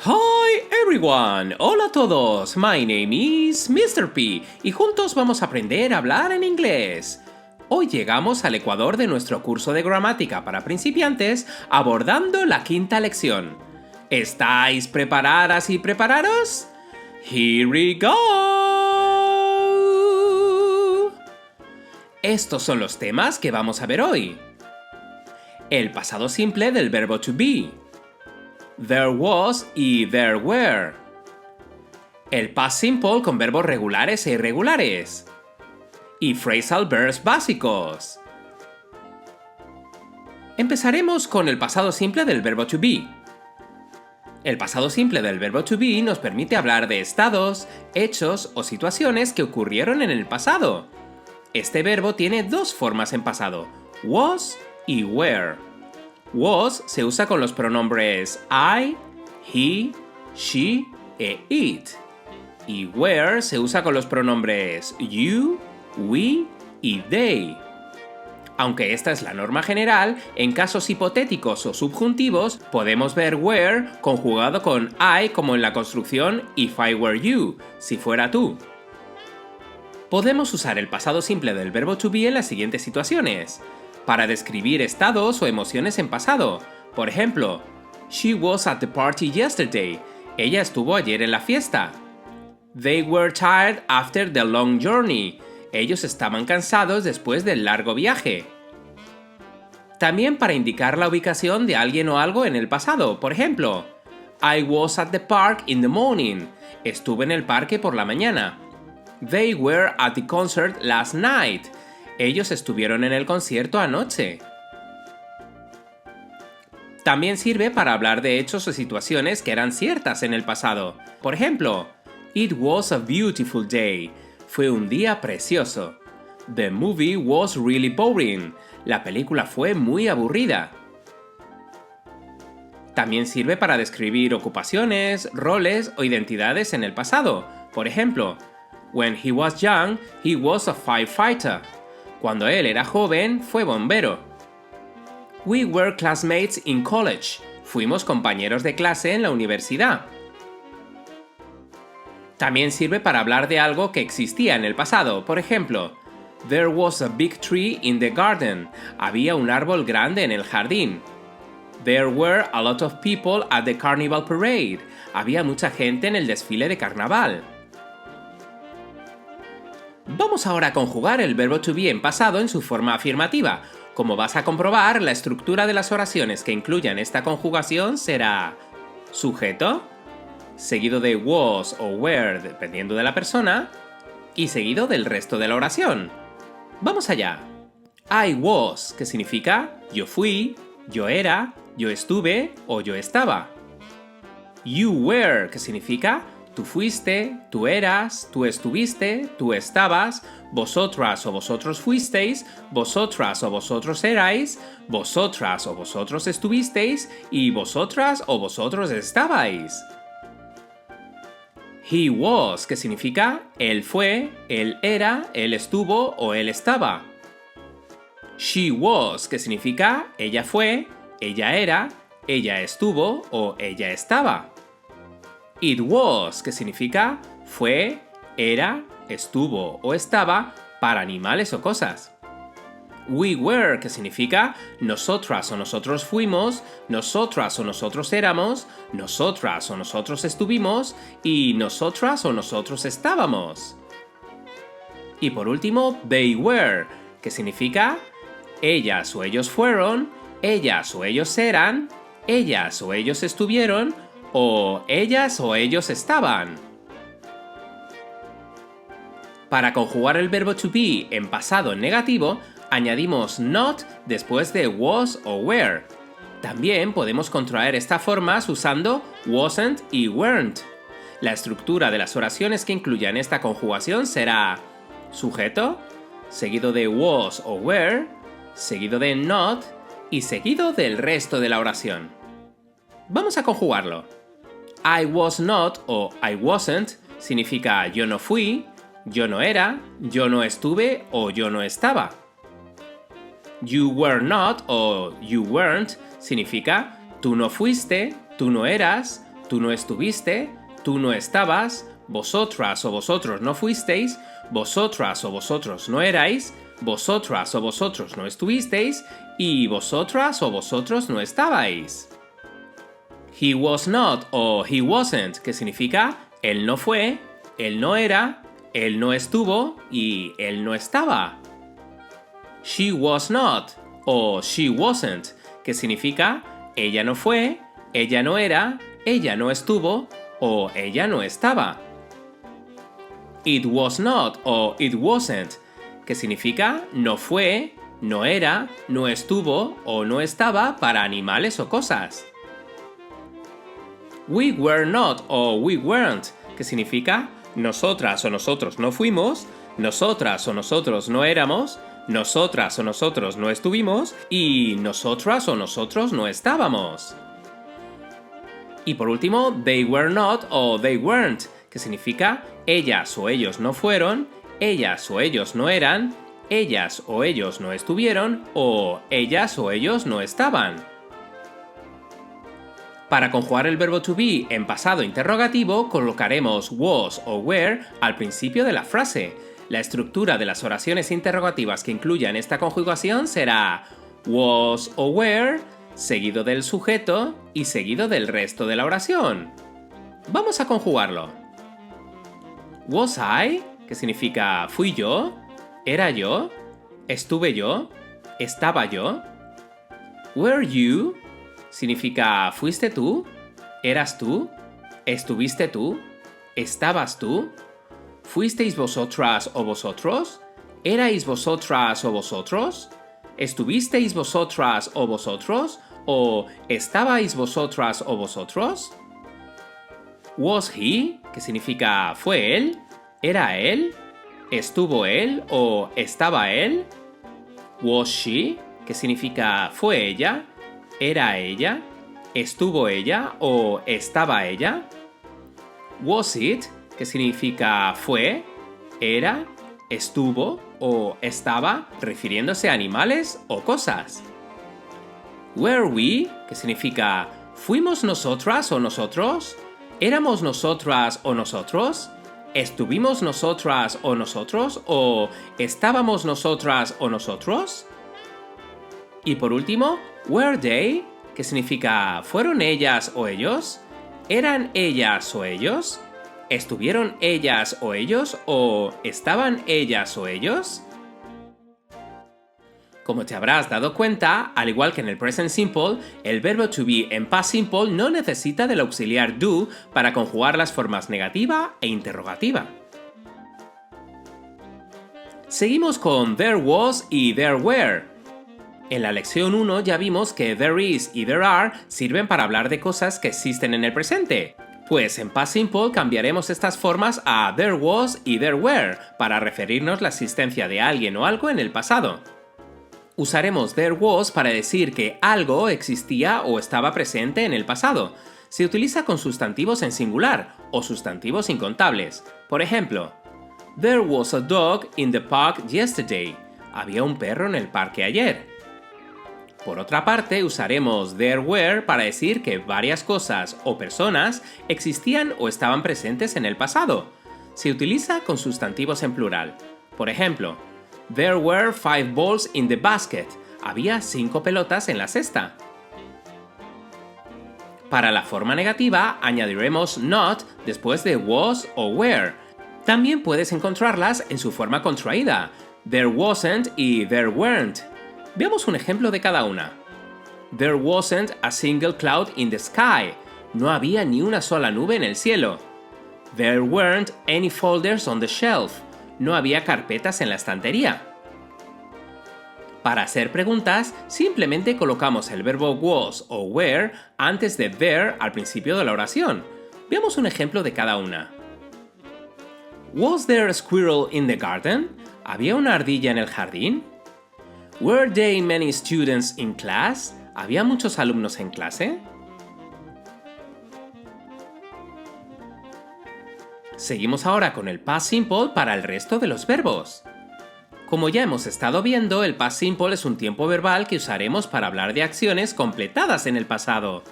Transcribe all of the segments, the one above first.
Hi everyone! Hola a todos, my name is Mr. P y juntos vamos a aprender a hablar en inglés. Hoy llegamos al ecuador de nuestro curso de gramática para principiantes abordando la quinta lección. ¿Estáis preparadas y preparados? Here we go! Estos son los temas que vamos a ver hoy. El pasado simple del verbo to be. There was y there were. El past simple con verbos regulares e irregulares. Y phrasal verbs básicos. Empezaremos con el pasado simple del verbo to be. El pasado simple del verbo to be nos permite hablar de estados, hechos o situaciones que ocurrieron en el pasado. Este verbo tiene dos formas en pasado, was y were. Was se usa con los pronombres I, he, she e it. Y were se usa con los pronombres you, we y they. Aunque esta es la norma general, en casos hipotéticos o subjuntivos podemos ver were conjugado con I como en la construcción if I were you, si fuera tú. Podemos usar el pasado simple del verbo to be en las siguientes situaciones. Para describir estados o emociones en pasado. Por ejemplo, She was at the party yesterday. Ella estuvo ayer en la fiesta. They were tired after the long journey. Ellos estaban cansados después del largo viaje. También para indicar la ubicación de alguien o algo en el pasado. Por ejemplo, I was at the park in the morning. Estuve en el parque por la mañana. They were at the concert last night. Ellos estuvieron en el concierto anoche. También sirve para hablar de hechos o situaciones que eran ciertas en el pasado. Por ejemplo, It was a beautiful day. Fue un día precioso. The movie was really boring. La película fue muy aburrida. También sirve para describir ocupaciones, roles o identidades en el pasado. Por ejemplo, When he was young, he was a firefighter. Cuando él era joven, fue bombero. We were classmates in college. Fuimos compañeros de clase en la universidad. También sirve para hablar de algo que existía en el pasado. Por ejemplo, There was a big tree in the garden. Había un árbol grande en el jardín. There were a lot of people at the carnival parade. Había mucha gente en el desfile de carnaval. Vamos ahora a conjugar el verbo to be en pasado en su forma afirmativa. Como vas a comprobar, la estructura de las oraciones que incluyan esta conjugación será sujeto, seguido de was o were dependiendo de la persona, y seguido del resto de la oración. Vamos allá. I was, que significa yo fui, yo era, yo estuve o yo estaba. You were, que significa tú fuiste, tú eras, tú estuviste, tú estabas, vosotras o vosotros fuisteis, vosotras o vosotros erais, vosotras o vosotros estuvisteis y vosotras o vosotros estabais. He was, que significa él fue, él era, él estuvo o él estaba. She was, que significa ella fue, ella era, ella estuvo o ella estaba. It was, que significa fue, era, estuvo o estaba para animales o cosas. We were, que significa nosotras o nosotros fuimos, nosotras o nosotros éramos, nosotras o nosotros estuvimos y nosotras o nosotros estábamos. Y por último, they were, que significa ellas o ellos fueron, ellas o ellos eran, ellas o ellos estuvieron o ellas o ellos estaban. Para conjugar el verbo to be en pasado negativo, añadimos not después de was o were. También podemos contraer estas formas usando wasn't y weren't. La estructura de las oraciones que incluyan esta conjugación será sujeto, seguido de was o were, seguido de not y seguido del resto de la oración. Vamos a conjugarlo. I was not o I wasn't significa yo no fui, yo no era, yo no estuve o yo no estaba. You were not o you weren't significa tú no fuiste, tú no eras, tú no estuviste, tú no estabas, vosotras o vosotros no fuisteis, vosotras o vosotros no erais, vosotras o vosotros no estuvisteis y vosotras o vosotros no estabais. He was not o he wasn't, que significa él no fue, él no era, él no estuvo y él no estaba. She was not o she wasn't, que significa ella no fue, ella no era, ella no estuvo o ella no estaba. It was not o it wasn't, que significa no fue, no era, no estuvo o no estaba para animales o cosas. We were not o we weren't, que significa nosotras o nosotros no fuimos, nosotras o nosotros no éramos, nosotras o nosotros no estuvimos y nosotras o nosotros no estábamos. Y por último, they were not o they weren't, que significa ellas o ellos no fueron, ellas o ellos no eran, ellas o ellos no estuvieron o ellas o ellos no estaban. Para conjugar el verbo to be en pasado interrogativo, colocaremos was o were al principio de la frase. La estructura de las oraciones interrogativas que incluyan esta conjugación será was o were, seguido del sujeto y seguido del resto de la oración. Vamos a conjugarlo. Was I, que significa fui yo, era yo, estuve yo, estaba yo. Were you, significa fuiste tú, eras tú, estuviste tú, estabas tú. ¿Fuisteis vosotras o vosotros? ¿Erais vosotras o vosotros? ¿Estuvisteis vosotras o vosotros? ¿O estabais vosotras o vosotros? Was he, que significa fue él, era él, estuvo él o estaba él. Was she, que significa fue ella, era ella, estuvo ella o estaba ella. Was it, que significa fue, era, estuvo o estaba, refiriéndose a animales o cosas. Were we, que significa ¿fuimos nosotras o nosotros? ¿Éramos nosotras o nosotros? ¿Estuvimos nosotras o nosotros? ¿O estábamos nosotras o nosotros? Y por último, were they, que significa ¿fueron ellas o ellos? ¿Eran ellas o ellos? ¿Estuvieron ellas o ellos? ¿O estaban ellas o ellos? Como te habrás dado cuenta, al igual que en el present simple, el verbo to be en past simple no necesita del auxiliar do para conjugar las formas negativa e interrogativa. Seguimos con there was y there were. En la lección 1 ya vimos que there is y there are sirven para hablar de cosas que existen en el presente. Pues en past simple cambiaremos estas formas a there was y there were para referirnos a la existencia de alguien o algo en el pasado. Usaremos there was para decir que algo existía o estaba presente en el pasado. Se utiliza con sustantivos en singular o sustantivos incontables. Por ejemplo, there was a dog in the park yesterday. Había un perro en el parque ayer. Por otra parte, usaremos there were para decir que varias cosas o personas existían o estaban presentes en el pasado. Se utiliza con sustantivos en plural. Por ejemplo, there were 5 balls in the basket. Había 5 pelotas en la cesta. Para la forma negativa, añadiremos not después de was o were. También puedes encontrarlas en su forma contraída, there wasn't y there weren't. Veamos un ejemplo de cada una. There wasn't a single cloud in the sky. No había ni una sola nube en el cielo. There weren't any folders on the shelf. No había carpetas en la estantería. Para hacer preguntas, simplemente colocamos el verbo was o were antes de there al principio de la oración. Veamos un ejemplo de cada una. Was there a squirrel in the garden? ¿Había una ardilla en el jardín? Were there many students in class? ¿Había muchos alumnos en clase? Seguimos ahora con el past simple para el resto de los verbos. Como ya hemos estado viendo, el past simple es un tiempo verbal que usaremos para hablar de acciones completadas en el pasado.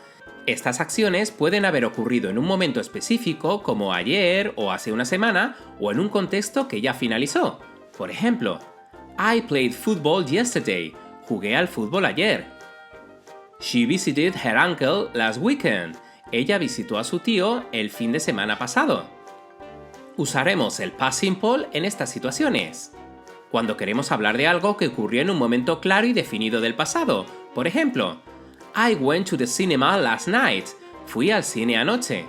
Estas acciones pueden haber ocurrido en un momento específico, como ayer o hace una semana, o en un contexto que ya finalizó. Por ejemplo, I played football yesterday. Jugué al fútbol ayer. She visited her uncle last weekend. Ella visitó a su tío el fin de semana pasado. Usaremos el past simple en estas situaciones. Cuando queremos hablar de algo que ocurrió en un momento claro y definido del pasado. Por ejemplo, I went to the cinema last night. Fui al cine anoche.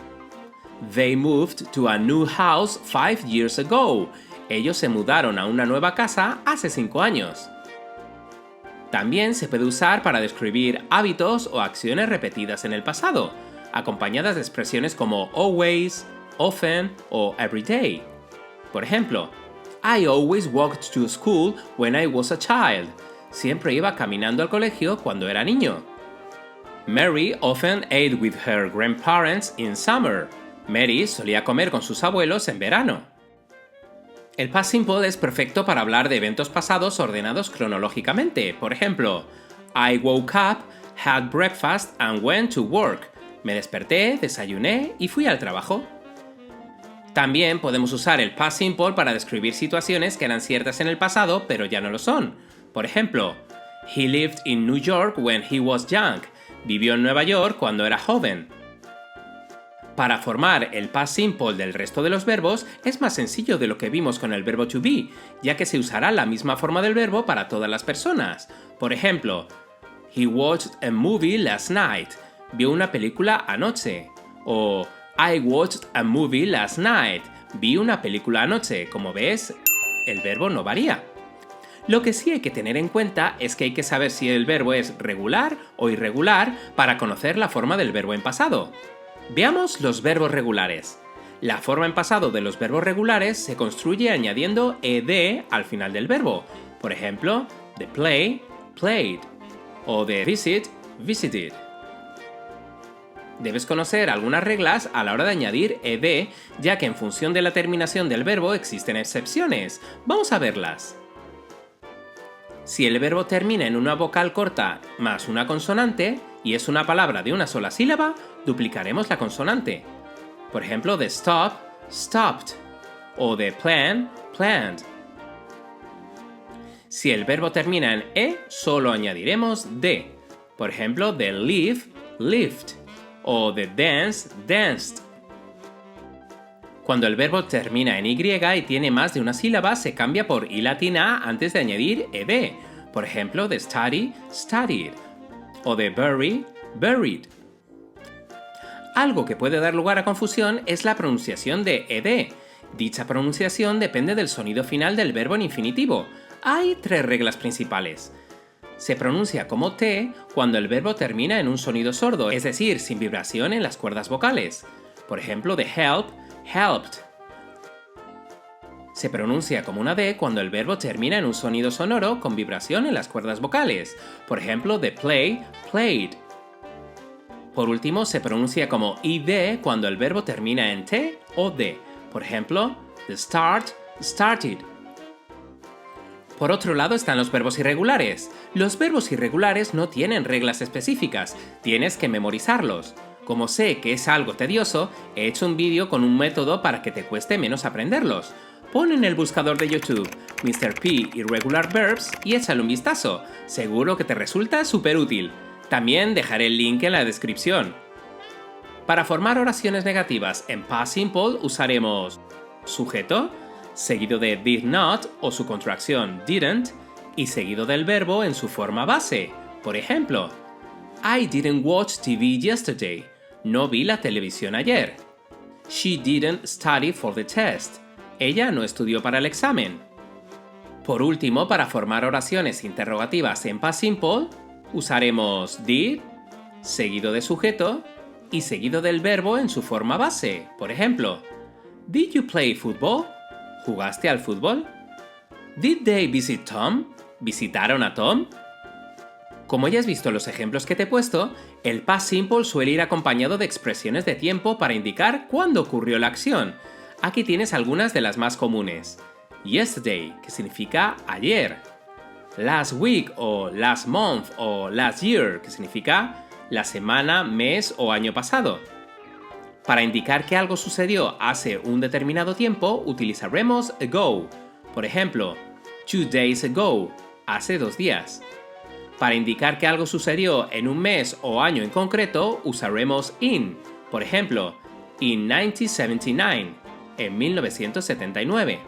They moved to a new house 5 years ago. Ellos se mudaron a una nueva casa hace 5 años. También se puede usar para describir hábitos o acciones repetidas en el pasado, acompañadas de expresiones como always, often o every day. Por ejemplo, I always walked to school when I was a child. Siempre iba caminando al colegio cuando era niño. Mary often ate with her grandparents in summer. Mary solía comer con sus abuelos en verano. El past simple es perfecto para hablar de eventos pasados ordenados cronológicamente. Por ejemplo, I woke up, had breakfast and went to work. Me desperté, desayuné y fui al trabajo. También podemos usar el past simple para describir situaciones que eran ciertas en el pasado pero ya no lo son. Por ejemplo, he lived in New York when he was young. Vivió en Nueva York cuando era joven. Para formar el past simple del resto de los verbos es más sencillo de lo que vimos con el verbo to be, ya que se usará la misma forma del verbo para todas las personas. Por ejemplo, he watched a movie last night. Vio una película anoche. O I watched a movie last night. Vi una película anoche. Como ves, el verbo no varía. Lo que sí hay que tener en cuenta es que hay que saber si el verbo es regular o irregular para conocer la forma del verbo en pasado. Veamos los verbos regulares. La forma en pasado de los verbos regulares se construye añadiendo ed al final del verbo. Por ejemplo, de play, played. O de visit, visited. Debes conocer algunas reglas a la hora de añadir ed, ya que en función de la terminación del verbo existen excepciones. Vamos a verlas. Si el verbo termina en una vocal corta más una consonante y es una palabra de una sola sílaba, duplicaremos la consonante. Por ejemplo, de stop, stopped. O de plan, planned. Si el verbo termina en e, solo añadiremos de. Por ejemplo, de live, lived. O de dance, danced. Cuando el verbo termina en y y tiene más de una sílaba, se cambia por i latina antes de añadir ed. Por ejemplo, de study, studied. O de bury, buried. Algo que puede dar lugar a confusión es la pronunciación de ed. Dicha pronunciación depende del sonido final del verbo en infinitivo. Hay 3 reglas principales. Se pronuncia como T cuando el verbo termina en un sonido sordo, es decir, sin vibración en las cuerdas vocales. Por ejemplo, de help, helped. Se pronuncia como una D cuando el verbo termina en un sonido sonoro con vibración en las cuerdas vocales. Por ejemplo, de play, played. Por último, se pronuncia como id cuando el verbo termina en T o D. Por ejemplo, de start, started. Por otro lado están los verbos irregulares. Los verbos irregulares no tienen reglas específicas, tienes que memorizarlos. Como sé que es algo tedioso, he hecho un vídeo con un método para que te cueste menos aprenderlos. Pon en el buscador de YouTube Mr. P Irregular Verbs y échale un vistazo, seguro que te resulta súper útil. También dejaré el link en la descripción. Para formar oraciones negativas en past simple usaremos sujeto, seguido de did not o su contracción didn't, y seguido del verbo en su forma base. Por ejemplo, I didn't watch TV yesterday. No vi la televisión ayer. She didn't study for the test. Ella no estudió para el examen. Por último, para formar oraciones interrogativas en past simple, usaremos did, seguido de sujeto, y seguido del verbo en su forma base. Por ejemplo, Did you play football? ¿Jugaste al fútbol? Did they visit Tom? ¿Visitaron a Tom? Como ya has visto en los ejemplos que te he puesto, el past simple suele ir acompañado de expresiones de tiempo para indicar cuándo ocurrió la acción. Aquí tienes algunas de las más comunes. Yesterday, que significa ayer. Last week o last month o last year, que significa la semana, mes o año pasado. Para indicar que algo sucedió hace un determinado tiempo, utilizaremos ago. Por ejemplo, 2 days ago, hace 2 días. Para indicar que algo sucedió en un mes o año en concreto, usaremos in. Por ejemplo, in 1979, en 1979.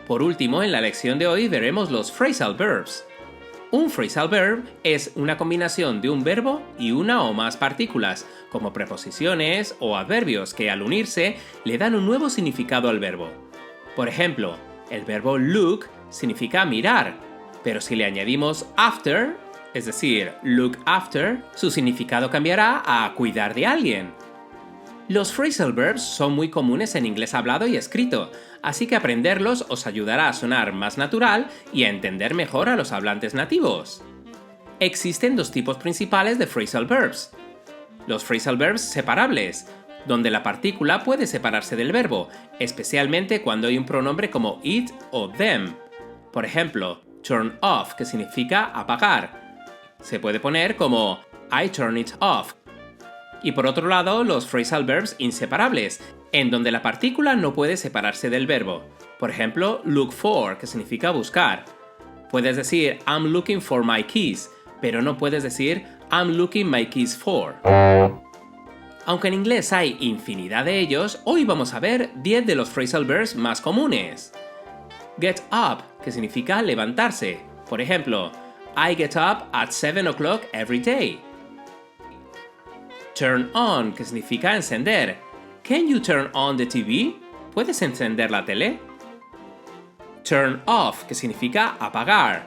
Por último, en la lección de hoy veremos los phrasal verbs. Un phrasal verb es una combinación de un verbo y una o más partículas, como preposiciones o adverbios que al unirse le dan un nuevo significado al verbo. Por ejemplo, el verbo look significa mirar, pero si le añadimos after, es decir, look after, su significado cambiará a cuidar de alguien. Los phrasal verbs son muy comunes en inglés hablado y escrito, así que aprenderlos os ayudará a sonar más natural y a entender mejor a los hablantes nativos. Existen 2 tipos principales de phrasal verbs. Los phrasal verbs separables, donde la partícula puede separarse del verbo, especialmente cuando hay un pronombre como it o them. Por ejemplo, turn off, que significa apagar. Se puede poner como I turn it off. Y por otro lado, los phrasal verbs inseparables, en donde la partícula no puede separarse del verbo. Por ejemplo, look for, que significa buscar. Puedes decir I'm looking for my keys, pero no puedes decir I'm looking my keys for. Aunque en inglés hay infinidad de ellos, hoy vamos a ver 10 de los phrasal verbs más comunes. Get up, que significa levantarse. Por ejemplo, I get up at 7 o'clock every day. Turn on, que significa encender. Can you turn on the TV? ¿Puedes encender la tele? Turn off, que significa apagar.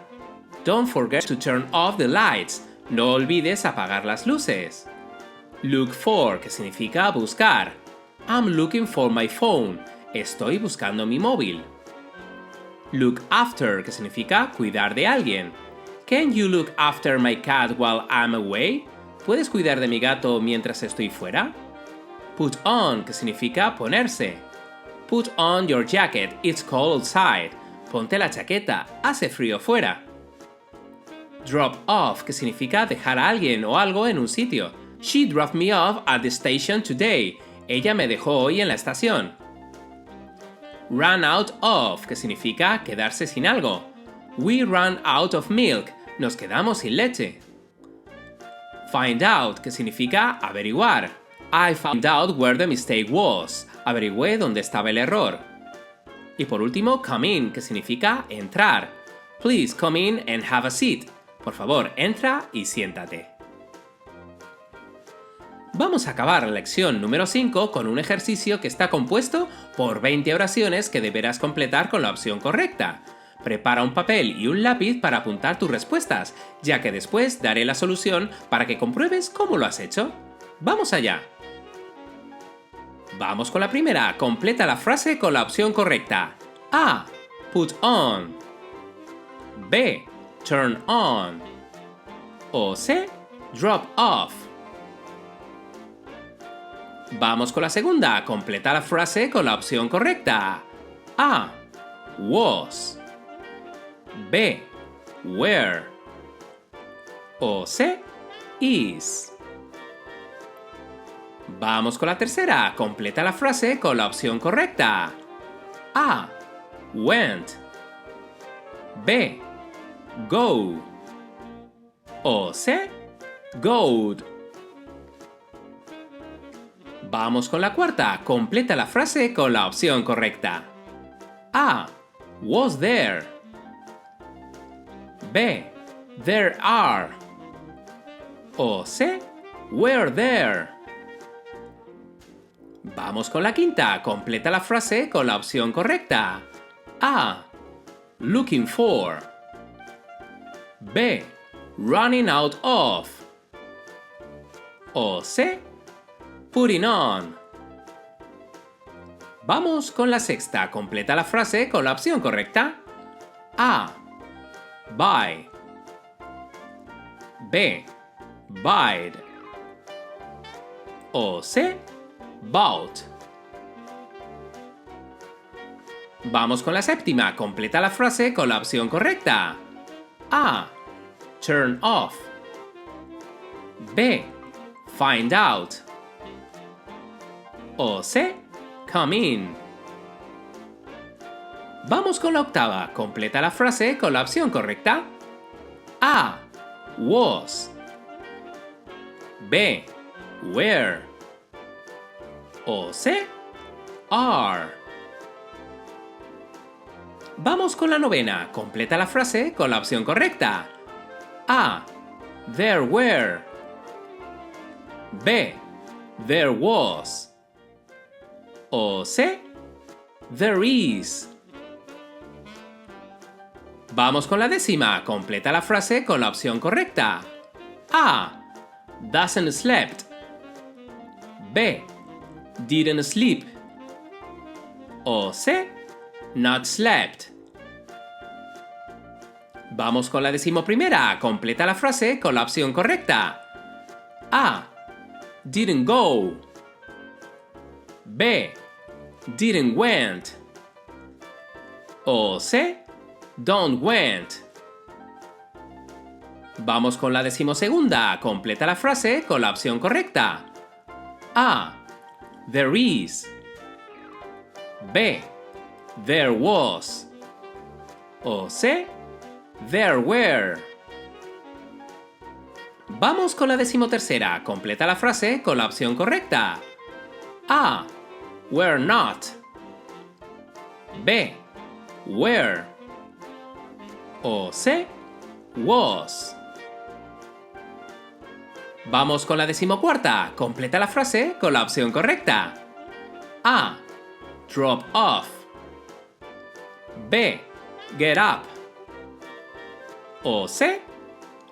Don't forget to turn off the lights. No olvides apagar las luces. Look for, que significa buscar. I'm looking for my phone. Estoy buscando mi móvil. Look after, que significa cuidar de alguien. Can you look after my cat while I'm away? ¿Puedes cuidar de mi gato mientras estoy fuera? Put on, que significa ponerse. Put on your jacket, it's cold outside. Ponte la chaqueta, hace frío fuera. Drop off, que significa dejar a alguien o algo en un sitio. She dropped me off at the station today. Ella me dejó hoy en la estación. Run out of, que significa quedarse sin algo. We ran out of milk. Nos quedamos sin leche. Find out, que significa averiguar. I found out where the mistake was. Averigüé dónde estaba el error. Y por último, come in, que significa entrar. Please come in and have a seat. Por favor, entra y siéntate. Vamos a acabar la lección número 5 con un ejercicio que está compuesto por 20 oraciones que deberás completar con la opción correcta. Prepara un papel y un lápiz para apuntar tus respuestas, ya que después daré la solución para que compruebes cómo lo has hecho. ¡Vamos allá! Vamos con la primera. Completa la frase con la opción correcta. A. Put on. B. Turn on. O C. Drop off. Vamos con la segunda. Completa la frase con la opción correcta. A. Was. B. Where. O C. Is. Vamos con la tercera. Completa la frase con la opción correcta. A. Went. B. Go. O C. Goed. Vamos con la cuarta. Completa la frase con la opción correcta. A. Was there. B. There are. O C. Were there. Vamos con la quinta. Completa la frase con la opción correcta. A. Looking for. B. Running out of. O C. Putting on. Vamos con la sexta. Completa la frase con la opción correcta. A. Buy. B. Buyed. O C. Bought. Vamos con la séptima. Completa la frase con la opción correcta. A. Turn off. B. Find out. O C. Come in. Vamos con la octava. Completa la frase con la opción correcta. A. Was. B. Where. O C. Are. Vamos con la novena. Completa la frase con la opción correcta. A. There were. B. There was. O C. There is. Vamos con la décima. Completa la frase con la opción correcta. A. Doesn't slept. B. Didn't sleep. O C. Not slept. Vamos con la decimoprimera. Completa la frase con la opción correcta. A. Didn't go. B. Didn't went. O C. Don't went. Vamos con la decimosegunda. Completa la frase con la opción correcta. A. There is. B. There was. O C. There were. Vamos con la decimotercera. Completa la frase con la opción correcta. A. Were not. B. Were. O C. Was. Vamos con la decimocuarta. Completa la frase con la opción correcta. A. Drop off. B. Get up. O C.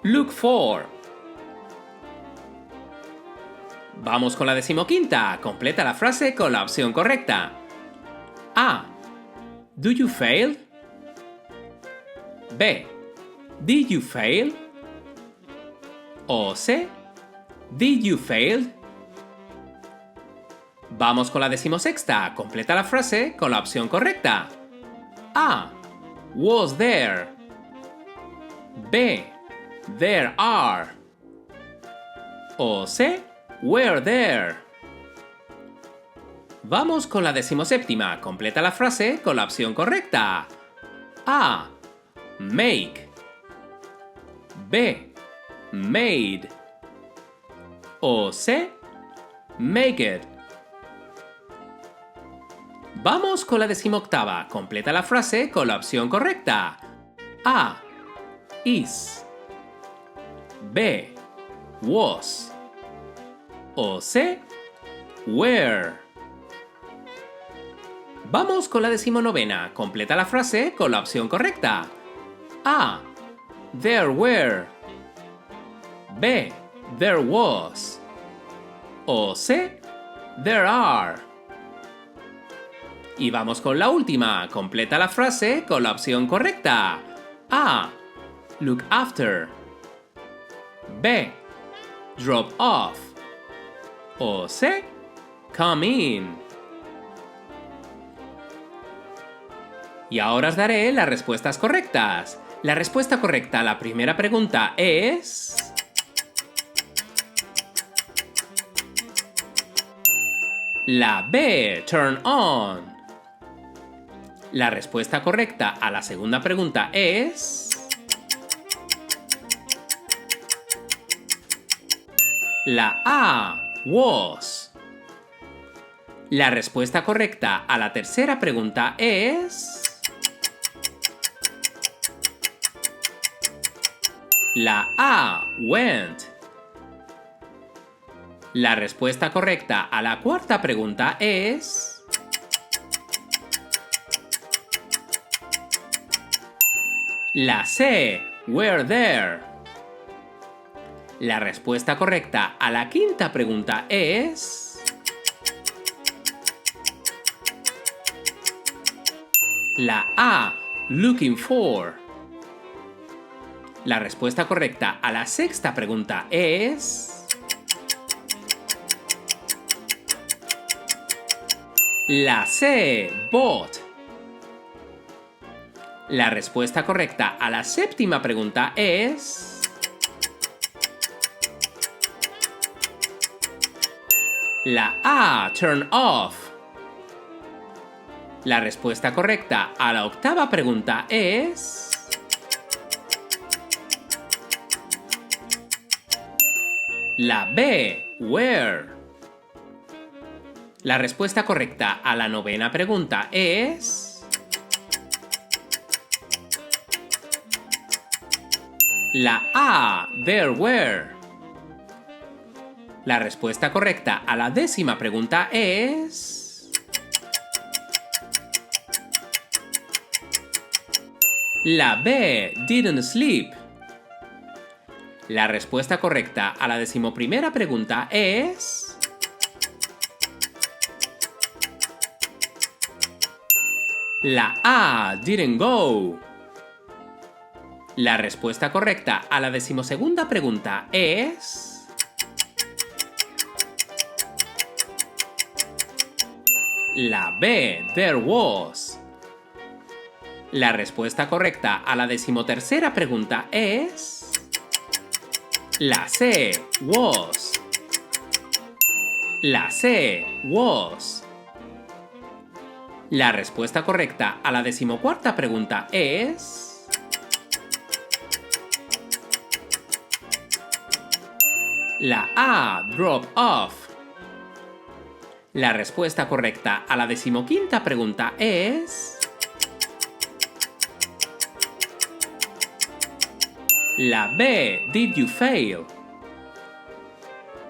Look for. Vamos con la decimoquinta. Completa la frase con la opción correcta. A. Do you fail? B. Did you fail? O C. Did you fail? Vamos con la decimosexta. Completa la frase con la opción correcta. A. Was there. B. There are. O C. Were there. Vamos con la decimoséptima. Completa la frase con la opción correcta. A. Make. B. Made. O C. Make it. Vamos con la decimoctava. Completa la frase con la opción correcta. A. Is. B. Was. O C. Were. Vamos con la decimonovena. Completa la frase con la opción correcta. A. There were. B. There was. O C. There are. Y vamos con la última. Completa la frase con la opción correcta. A. Look after. B. Drop off. O C. Come in. Y ahora os daré las respuestas correctas. La respuesta correcta a la primera pregunta es... la B. Turn on. La respuesta correcta a la segunda pregunta es... la A. Was. La respuesta correcta a la tercera pregunta es... la A. Went. La respuesta correcta a la cuarta pregunta es... la C. Were there. La respuesta correcta a la quinta pregunta es... la A. Looking for. La respuesta correcta a la sexta pregunta es... la C. Bought. La respuesta correcta a la séptima pregunta es... La A, turn off. La respuesta correcta a la octava pregunta es... la B, where. La respuesta correcta a la novena pregunta es... la A, there were. La respuesta correcta a la décima pregunta es... la B, didn't sleep. La respuesta correcta a la decimoprimera pregunta es... la A, didn't go. La respuesta correcta a la decimosegunda pregunta es... la B, there was. La respuesta correcta a la decimotercera pregunta es... la C, was. La C, was. La respuesta correcta a la decimocuarta pregunta es... la A, drop off. La respuesta correcta a la decimoquinta pregunta es... la B, did you fail.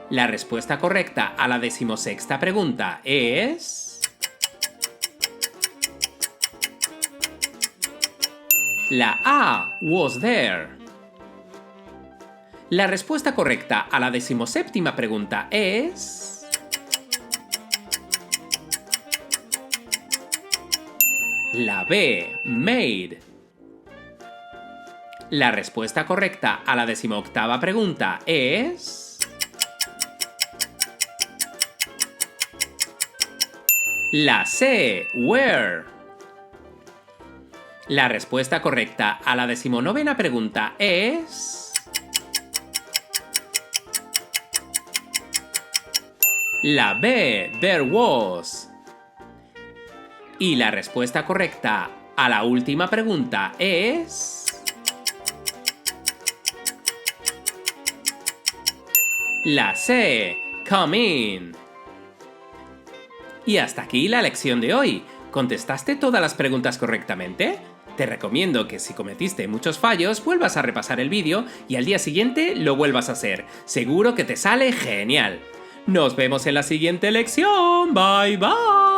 La respuesta correcta a la decimosexta pregunta es... la A, was there. La respuesta correcta a la decimoséptima pregunta es... la B, made. La respuesta correcta a la decimoctava pregunta es... la C, where. La respuesta correcta a la decimonovena pregunta es... la B, there was. Y la respuesta correcta a la última pregunta es... la C, come in. Y hasta aquí la lección de hoy. ¿Contestaste todas las preguntas correctamente? Te recomiendo que si cometiste muchos fallos, vuelvas a repasar el vídeo y al día siguiente lo vuelvas a hacer. Seguro que te sale genial. Nos vemos en la siguiente lección. Bye bye.